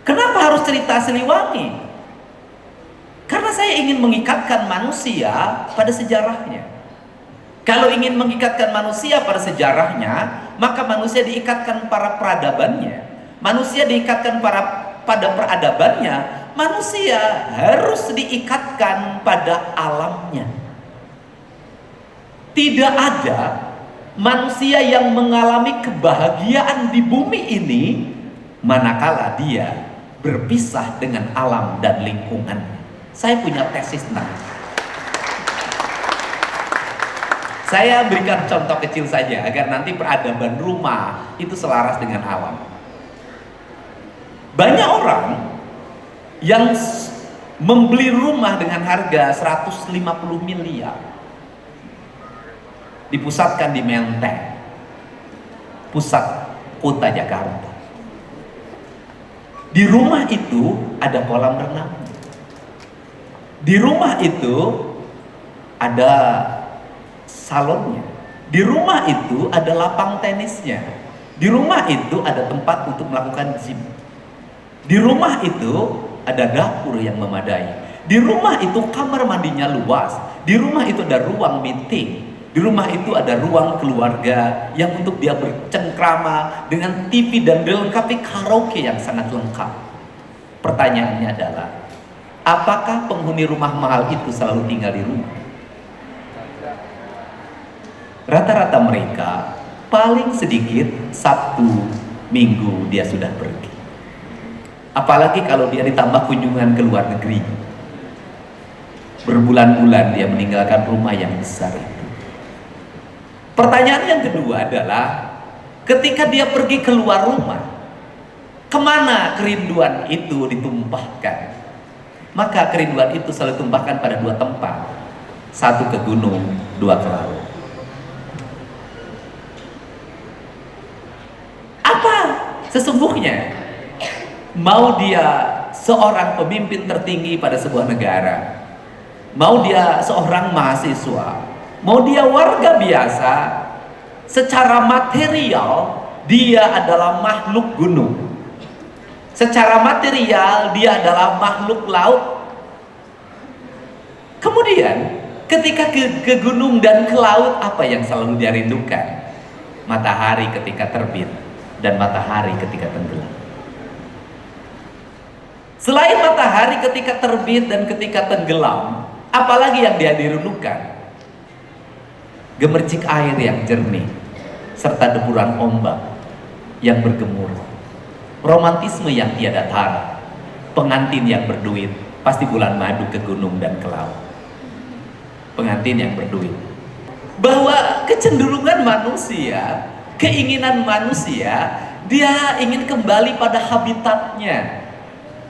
Kenapa harus cerita Siliwangi? Karena saya ingin mengikatkan manusia pada sejarahnya. Kalau ingin mengikatkan manusia pada sejarahnya, maka manusia diikatkan pada peradabannya. Manusia diikatkan pada peradabannya, manusia harus diikatkan pada alamnya. Tidak ada manusia yang mengalami kebahagiaan di bumi ini manakala dia berpisah dengan alam dan lingkungan. Saya punya tesis tentang itu. Saya berikan contoh kecil saja agar nanti peradaban rumah itu selaras dengan alam. Banyak orang yang membeli rumah dengan harga 150 miliar dipusatkan di Menteng, pusat kota Jakarta. Di rumah itu ada kolam renang. Di rumah itu ada salonnya. Di rumah itu ada lapang tenisnya. Di rumah itu ada tempat untuk melakukan gym. Di rumah itu ada dapur yang memadai. Di rumah itu kamar mandinya luas. Di rumah itu ada ruang meeting. Di rumah itu ada ruang keluarga yang untuk dia bercengkrama dengan TV dan dilengkapi karaoke yang sangat lengkap. Pertanyaannya adalah, apakah penghuni rumah mahal itu selalu tinggal di rumah? Rata-rata mereka paling sedikit Sabtu, Minggu dia sudah pergi. Apalagi kalau dia ditambah kunjungan ke luar negeri. Berbulan-bulan dia meninggalkan rumah yang besar itu. Pertanyaan yang kedua adalah, ketika dia pergi keluar rumah, kemana kerinduan itu ditumpahkan? Maka kerinduan itu selalu ditumpahkan pada dua tempat. Satu ke gunung, dua ke laut. Apa sesungguhnya? Mau dia seorang pemimpin tertinggi pada sebuah negara, mau dia seorang mahasiswa, mau dia warga biasa, secara material dia adalah makhluk gunung. Secara material dia adalah makhluk laut. Kemudian ketika ke gunung dan ke laut, apa yang selalu dia rindukan? Matahari ketika terbit dan matahari ketika tenggelam. Selain matahari ketika terbit dan ketika tenggelam, apalagi yang dia dirindukan? Gemercik air yang jernih serta deburan ombak yang bergemuruh, romantisme yang tiada tara, pengantin yang berduit, pasti bulan madu ke gunung dan ke laut. Pengantin yang berduit. Bahwa kecenderungan manusia, keinginan manusia, dia ingin kembali pada habitatnya,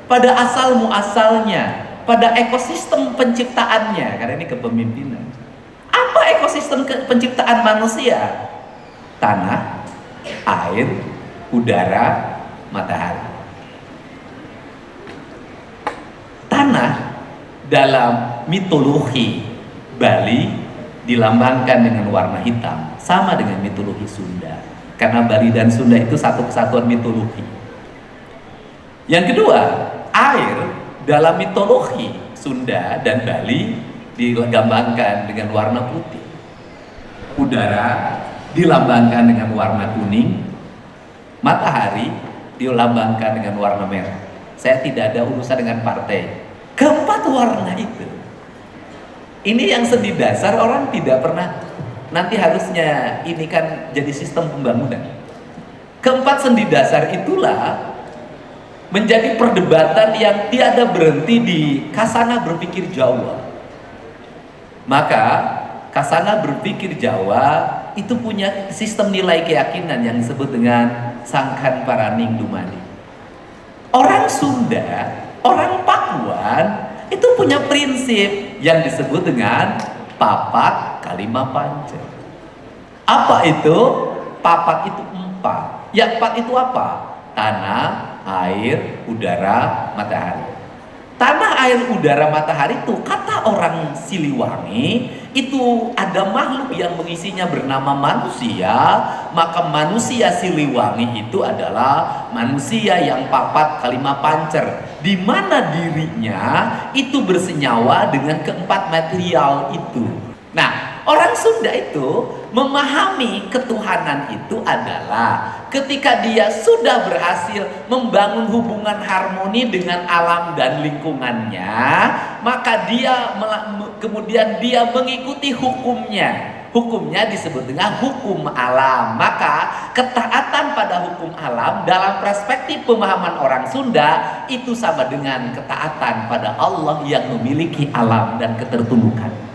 pada asal muasalnya, pada ekosistem penciptaannya. Karena ini kepemimpinan. Apa ekosistem penciptaan manusia? Tanah, air, udara, matahari. Tanah dalam mitologi Bali dilambangkan dengan warna hitam, sama dengan mitologi Sunda. Karena Bali dan Sunda itu satu kesatuan mitologi. Yang kedua, air dalam mitologi Sunda dan Bali dilambangkan dengan warna putih. Udara dilambangkan dengan warna kuning. Matahari dilambangkan dengan warna merah. Saya tidak ada urusan dengan partai. Keempat warna itu, ini yang sendi dasar orang tidak pernah. Nanti harusnya ini kan jadi sistem pembangunan. Keempat sendi dasar itulah menjadi perdebatan yang tiada berhenti di Kasana Berpikir Jawa. Maka Kasana Berpikir Jawa itu punya sistem nilai keyakinan yang disebut dengan Sangkan Paraning Dumadi. Orang Sunda, orang Pakuan itu punya prinsip yang disebut dengan Papat Kalima Panca. Apa itu? Papat itu empat. Yang empat itu apa? Tanah, air, udara, matahari. Tanah, air, udara, matahari itu kata orang Siliwangi itu ada makhluk yang mengisinya bernama manusia, maka manusia Siliwangi itu adalah manusia yang papat kalima pancer, di mana dirinya itu bersenyawa dengan keempat material itu. Nah, orang Sunda itu memahami ketuhanan itu adalah ketika dia sudah berhasil membangun hubungan harmoni dengan alam dan lingkungannya, maka dia kemudian dia mengikuti hukumnya. Hukumnya disebut dengan hukum alam. Maka ketaatan pada hukum alam dalam perspektif pemahaman orang Sunda itu sama dengan ketaatan pada Allah yang memiliki alam dan ketertulukan.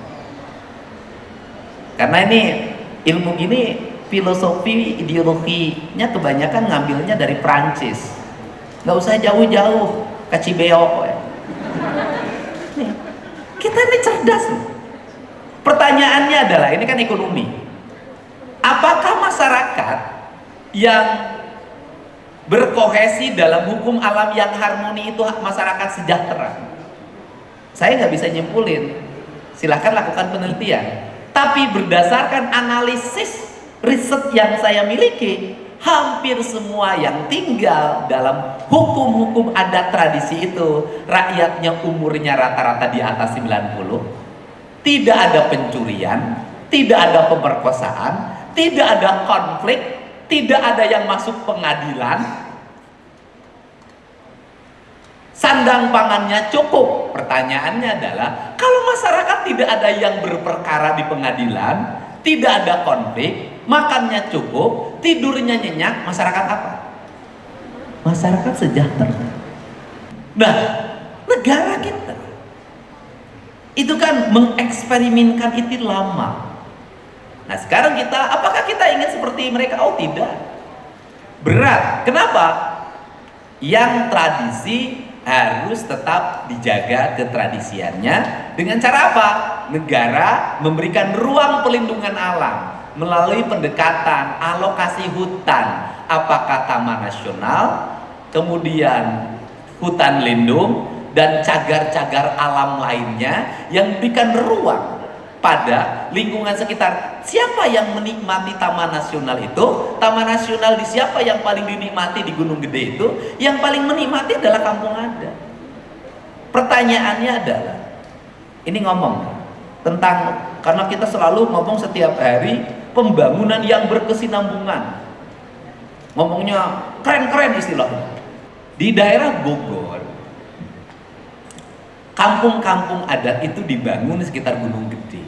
Karena ini ilmu ini filosofi ideologinya kebanyakan ngambilnya dari Prancis. Nggak usah jauh-jauh ke Cibeo. Nih, kita ini cerdas. Pertanyaannya adalah, ini kan ekonomi. Apakah masyarakat yang berkohesi dalam hukum alam yang harmoni itu masyarakat sejahtera? Saya nggak bisa nyimpulin. Silahkan lakukan penelitian. Tapi berdasarkan analisis riset yang saya miliki, hampir semua yang tinggal dalam hukum-hukum adat tradisi itu, rakyatnya umurnya rata-rata di atas 90, tidak ada pencurian, tidak ada pemerkosaan, tidak ada konflik, tidak ada yang masuk pengadilan, sandang pangannya cukup. Pertanyaannya adalah, kalau masyarakat tidak ada yang berperkara di pengadilan, tidak ada konflik, makannya cukup, tidurnya nyenyak, masyarakat apa? Masyarakat sejahtera. Nah, negara kita itu kan mengeksperimenkan itu lama. Nah, sekarang kita, apakah kita ingin seperti mereka? Oh, tidak. Berat. Kenapa? Yang tradisi harus tetap dijaga ketradisiannya. Dengan cara apa? Negara memberikan ruang pelindungan alam melalui pendekatan alokasi hutan, apakah taman nasional, kemudian hutan lindung, dan cagar-cagar alam lainnya yang memberikan ruang pada lingkungan sekitar. Siapa yang menikmati taman nasional itu? Taman nasional di siapa yang paling dinikmati di Gunung Gede itu? Yang paling menikmati adalah kampung adat. Pertanyaannya adalah, ini ngomong tentang, karena kita selalu ngomong setiap hari pembangunan yang berkesinambungan, ngomongnya keren-keren istilahnya. Di daerah Bogor, kampung-kampung adat itu dibangun di sekitar Gunung Gede.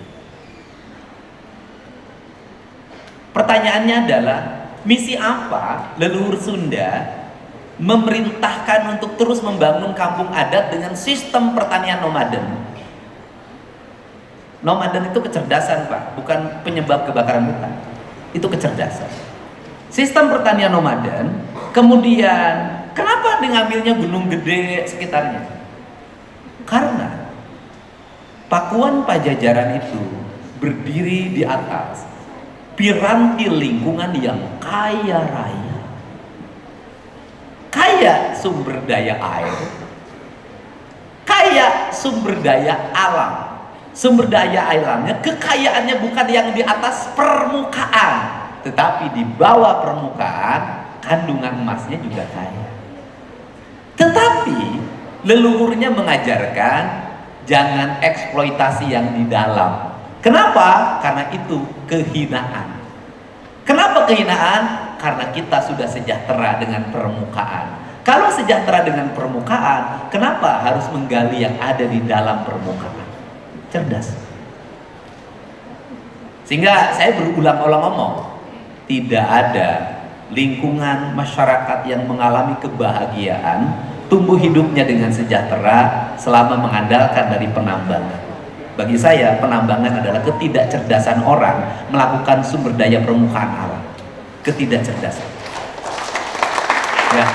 Pertanyaannya adalah, misi apa leluhur Sunda memerintahkan untuk terus membangun kampung adat dengan sistem pertanian nomaden? Nomaden itu kecerdasan, Pak, bukan penyebab kebakaran hutan. Itu kecerdasan. Sistem pertanian nomaden, kemudian kenapa mengambilnya Gunung Gede sekitarnya? Karena Pakuan Pajajaran itu berdiri di atas piranti lingkungan yang kaya raya, kaya sumber daya air, kaya sumber daya alam. Sumber daya alamnya, kekayaannya bukan yang di atas permukaan, tetapi di bawah permukaan kandungan emasnya juga kaya. Tetapi leluhurnya mengajarkan jangan eksploitasi yang di dalam. Kenapa? Karena itu kehinaan. Kenapa kehinaan? Karena kita sudah sejahtera dengan permukaan. Kalau sejahtera dengan permukaan, kenapa harus menggali yang ada di dalam permukaan? Cerdas. Sehingga saya berulang-ulang ngomong, tidak ada lingkungan masyarakat yang mengalami kebahagiaan, tumbuh hidupnya dengan sejahtera selama mengandalkan dari penambangan. Bagi saya, penambangan adalah ketidakcerdasan orang melakukan sumber daya permukaan alam. Ketidakcerdasan. Ya.